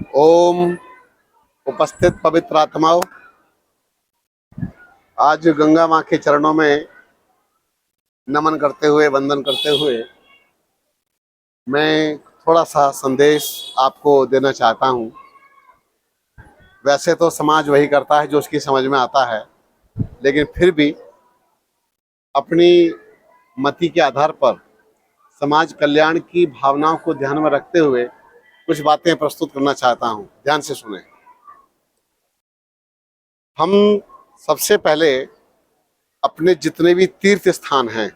ओम। उपस्थित पवित्र आत्माओं, आज गंगा माँ के चरणों में नमन करते हुए, वंदन करते हुए मैं थोड़ा सा संदेश आपको देना चाहता हूँ। वैसे तो समाज वही करता है जो उसकी समझ में आता है, लेकिन फिर भी अपनी मति के आधार पर समाज कल्याण की भावनाओं को ध्यान में रखते हुए कुछ बातें प्रस्तुत करना चाहता हूँ। ध्यान से सुने। हम सबसे पहले अपने जितने भी तीर्थ स्थान हैं,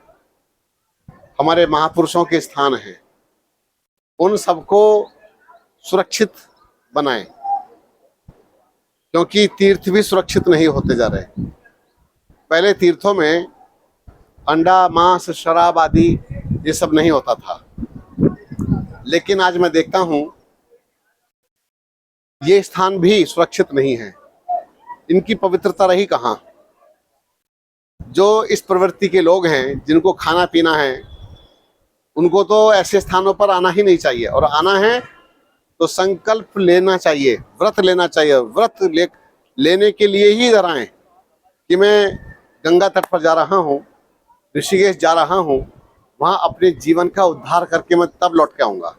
हमारे महापुरुषों के स्थान हैं, उन सबको सुरक्षित बनाएं, क्योंकि तीर्थ भी सुरक्षित नहीं होते जा रहे। पहले तीर्थों में अंडा, मांस, शराब आदि ये सब नहीं होता था, लेकिन आज मैं देखता हूं ये स्थान भी सुरक्षित नहीं है। इनकी पवित्रता रही कहाँ? जो इस प्रवृत्ति के लोग हैं, जिनको खाना पीना है, उनको तो ऐसे स्थानों पर आना ही नहीं चाहिए, और आना है तो संकल्प लेना चाहिए, व्रत लेना चाहिए। लेने के लिए ही इधर आए कि मैं गंगा तट पर जा रहा हूँ, ऋषिकेश जा रहा हूँ, वहां अपने जीवन का उद्धार करके मैं तब लौट के आऊंगा।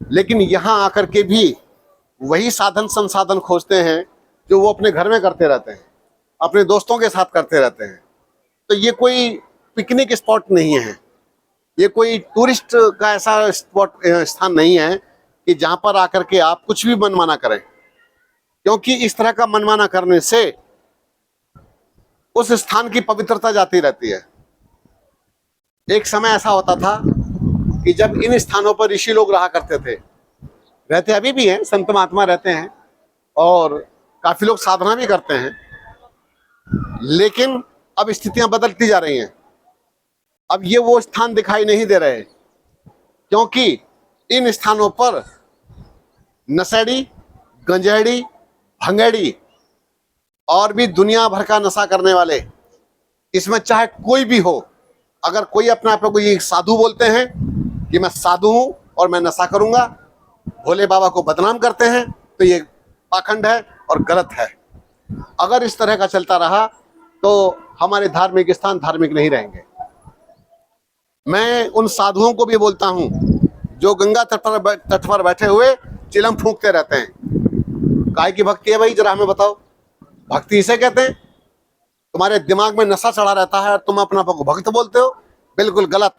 लेकिन यहाँ आकर के भी वही साधन संसाधन खोजते हैं जो वो अपने घर में करते रहते हैं, अपने दोस्तों के साथ करते रहते हैं। तो ये कोई पिकनिक स्पॉट नहीं है, ये कोई टूरिस्ट का ऐसा स्थान नहीं है कि जहां पर आकर के आप कुछ भी मनमाना करें, क्योंकि इस तरह का मनमाना करने से उस स्थान की पवित्रता जाती रहती है। एक समय ऐसा होता था कि जब इन स्थानों पर ऋषि लोग रहा करते थे, रहते अभी भी हैं, संत महात्मा रहते हैं और काफी लोग साधना भी करते हैं, लेकिन अब स्थितियां बदलती जा रही हैं। अब ये वो स्थान दिखाई नहीं दे रहे, क्योंकि इन स्थानों पर नशेड़ी, गंजेड़ी, भंगेड़ी और भी दुनिया भर का नशा करने वाले, इसमें चाहे कोई भी हो, अगर कोई अपने आप को ये साधु बोलते हैं कि मैं साधु हूं और मैं नशा करूंगा, भोले बाबा को बदनाम करते हैं, तो ये पाखंड है और गलत है। अगर इस तरह का चलता रहा तो हमारे धार्मिक स्थान धार्मिक नहीं रहेंगे। मैं उन साधुओं को भी बोलता हूं जो गंगा तट पर बैठे हुए चिलम फूंकते रहते हैं। काय की भक्ति है भाई, जरा हमें बताओ। भक्ति इसे कहते हैं? तुम्हारे दिमाग में नशा चढ़ा रहता है और तुम अपना आप को भक्त बोलते हो, बिल्कुल गलत।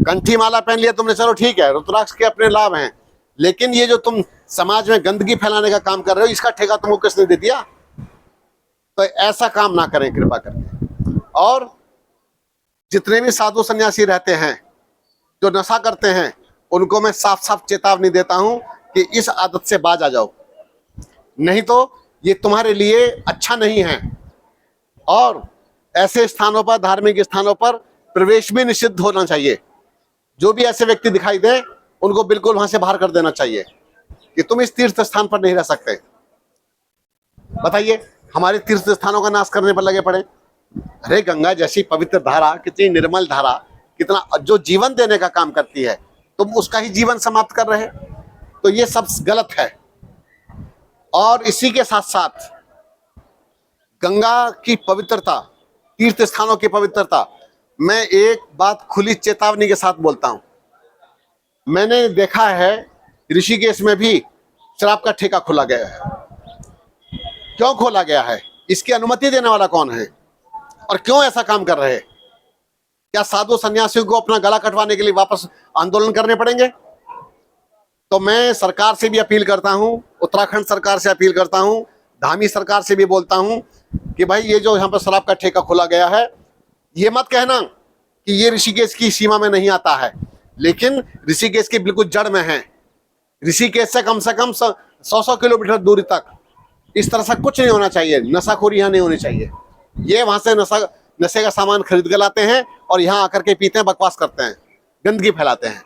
कंठी माला पहन लिया तुमने, चलो ठीक है, रुद्राक्ष के अपने लाभ हैं, लेकिन ये जो तुम समाज में गंदगी फैलाने का काम कर रहे हो, इसका ठेका तुमको किसने दे दिया? तो ऐसा काम ना करें कृपा करके। और जितने भी साधु सन्यासी रहते हैं जो नशा करते हैं, उनको मैं साफ साफ चेतावनी देता हूं कि इस आदत से बाज आ जाओ, नहीं तो ये तुम्हारे लिए अच्छा नहीं है। और ऐसे स्थानों पर, धार्मिक स्थानों पर प्रवेश भी निषिद्ध होना चाहिए। जो भी ऐसे व्यक्ति दिखाई दे, उनको बिल्कुल वहां से बाहर कर देना चाहिए कि तुम इस तीर्थ स्थान पर नहीं रह सकते। बताइए, हमारे तीर्थ स्थानों का नाश करने पर लगे पड़े। अरे गंगा जैसी पवित्र धारा, कितनी निर्मल धारा, कितना जो जीवन देने का काम करती है, तुम उसका ही जीवन समाप्त कर रहे। तो ये सब गलत है। और इसी के साथ साथ गंगा की पवित्रता, तीर्थ स्थानों की पवित्रता, मैं एक बात खुली चेतावनी के साथ बोलता हूं। मैंने देखा है ऋषिकेश में भी शराब का ठेका खोला गया है। क्यों खोला गया है? इसकी अनुमति देने वाला कौन है और क्यों ऐसा काम कर रहे हैं? क्या साधु सन्यासियों को अपना गला कटवाने के लिए वापस आंदोलन करने पड़ेंगे? तो मैं सरकार से भी अपील करता हूं, उत्तराखंड सरकार से अपील करता हूं, धामी सरकार से भी बोलता हूं कि भाई ये जो यहाँ पर शराब का ठेका खोला गया है, ये मत कहना कि ये ऋषिकेश की सीमा में नहीं आता है, लेकिन ऋषिकेश के बिल्कुल जड़ में है। ऋषिकेश से कम 100 किलोमीटर दूरी तक इस तरह से कुछ नहीं होना चाहिए। नशाखोरी यहाँ नहीं होनी चाहिए। ये वहां से नशे का सामान खरीद के लाते हैं और यहाँ आकर के पीते हैं, बकवास करते हैं, गंदगी फैलाते हैं।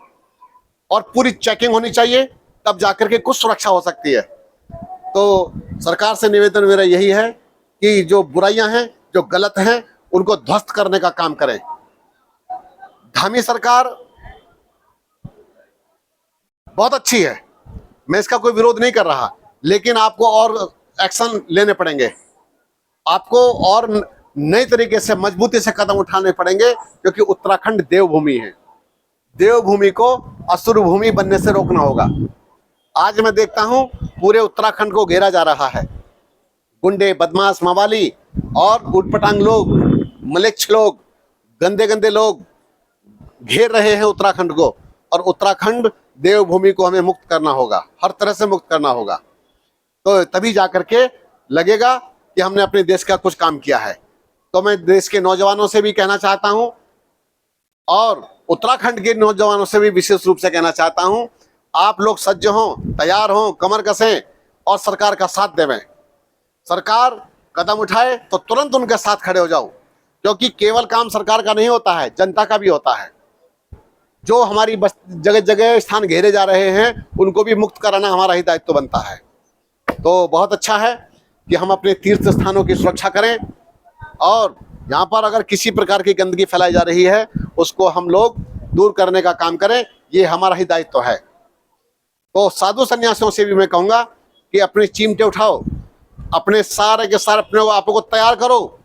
और पूरी चेकिंग होनी चाहिए, तब जाकर के कुछ सुरक्षा हो सकती है। तो सरकार से निवेदन मेरा यही है कि जो बुराइयां हैं, जो गलत हैं, उनको ध्वस्त करने का काम करें। धामी सरकार बहुत अच्छी है, मैं इसका कोई विरोध नहीं कर रहा, लेकिन आपको और एक्शन लेने पड़ेंगे, आपको और नई तरीके से मजबूती से कदम उठाने पड़ेंगे, क्योंकि उत्तराखंड देवभूमि है। देवभूमि को असुर भूमि बनने से रोकना होगा। आज मैं देखता हूं पूरे उत्तराखंड को घेरा जा रहा है, गुंडे, बदमाश, मवाली और उटपटांग लोग, मलेच्छ लोग, गंदे गंदे लोग घेर रहे हैं उत्तराखंड को। और उत्तराखंड देवभूमि को हमें मुक्त करना होगा, हर तरह से मुक्त करना होगा, तो तभी जाकर के लगेगा कि हमने अपने देश का कुछ काम किया है। तो मैं देश के नौजवानों से भी कहना चाहता हूं और उत्तराखंड के नौजवानों से भी विशेष रूप से कहना चाहता हूं, आप लोग सज्ज हों, तैयार हों, कमर कसें और सरकार का साथ देवें। सरकार कदम उठाए तो तुरंत उनके साथ खड़े हो जाओ, क्योंकि केवल काम सरकार का नहीं होता है, जनता का भी होता है। जो हमारी जगह जगह स्थान घेरे जा रहे हैं उनको भी मुक्त कराना हमारा ही दायित्व बनता है। तो बहुत अच्छा है कि हम अपने तीर्थ स्थानों की सुरक्षा करें, और यहाँ पर अगर किसी प्रकार की गंदगी फैलाई जा रही है उसको हम लोग दूर करने का काम करें, ये हमारा ही दायित्व है। तो साधु सन्यासियों से भी मैं कहूँगा कि अपने चिमटे उठाओ, अपने सारे के सारे अपने आप को तैयार करो,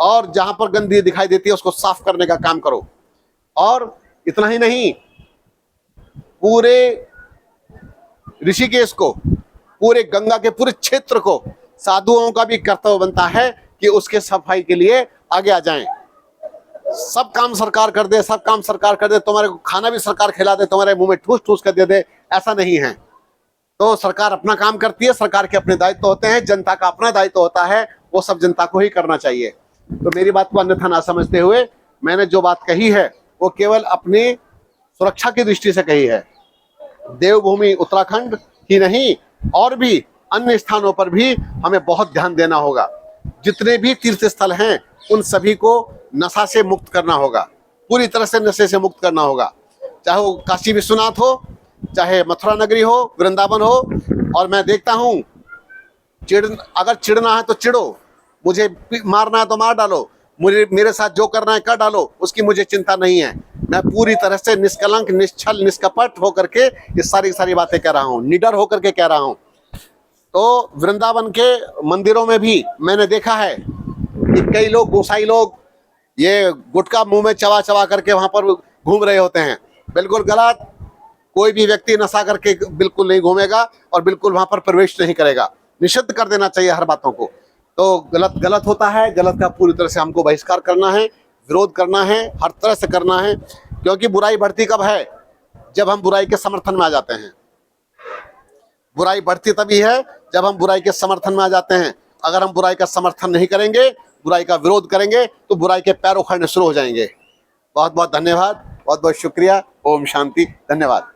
और जहाँ पर गंदगी दिखाई देती है उसको साफ करने का काम करो। और इतना ही नहीं, पूरे ऋषिकेश को, पूरे गंगा के पूरे क्षेत्र को साधुओं का भी कर्तव्य बनता है कि उसके सफाई के लिए आगे आ जाएं। सब काम सरकार कर दे, सब काम सरकार कर दे, तुम्हारे को खाना भी सरकार खिला दे, तुम्हारे मुंह में ठूस ठूस कर दे दे, ऐसा नहीं है। तो सरकार अपना काम करती है, सरकार के अपने दायित्व होते हैं, जनता का अपना दायित्व होता है, वो सब जनता को ही करना चाहिए। तो मेरी बात को अन्यथा ना समझते हुए मैंने जो बात कही है वो केवल अपनी सुरक्षा की दृष्टि से कही है। देवभूमि उत्तराखंड ही नहीं, और भी अन्य स्थानों पर भी हमें बहुत ध्यान देना होगा। जितने भी तीर्थ स्थल हैं उन सभी को नशा से मुक्त करना होगा, पूरी तरह से नशे से मुक्त करना होगा। चाहे वो काशी विश्वनाथ हो, चाहे मथुरा नगरी हो, वृंदावन हो। और मैं देखता हूँ अगर चिढ़ना है तो चिढ़ो, मुझे मारना है तो मार डालो, मुझे मेरे साथ जो करना है कर डालो, उसकी मुझे चिंता नहीं है। मैं पूरी तरह से निष्कलंक, निश्चल, निष्कपट होकर के ये सारी बातें कह रहा हूँ, निडर होकर के कह रहा हूँ। तो वृंदावन के मंदिरों में भी मैंने देखा है कि कई लोग, गोसाई लोग, ये गुटखा मुंह में चबा चबा करके वहां पर घूम रहे होते हैं। बिल्कुल गलत। कोई भी व्यक्ति नशा करके बिल्कुल नहीं घूमेगा और बिल्कुल वहां पर प्रवेश नहीं करेगा। निषिद्ध कर देना चाहिए हर बातों को। तो गलत गलत होता है, गलत का पूरी तरह से हमको बहिष्कार करना है, विरोध करना है, हर तरह से करना है। क्योंकि बुराई बढ़ती कब है? जब हम बुराई के समर्थन में आ जाते हैं। बुराई बढ़ती तभी है जब हम बुराई के समर्थन में आ जाते हैं। अगर हम बुराई का समर्थन नहीं करेंगे, बुराई का विरोध करेंगे, तो बुराई के पैर उखड़ने शुरू हो जाएंगे। बहुत बहुत धन्यवाद, बहुत बहुत शुक्रिया। ओम शांति। धन्यवाद।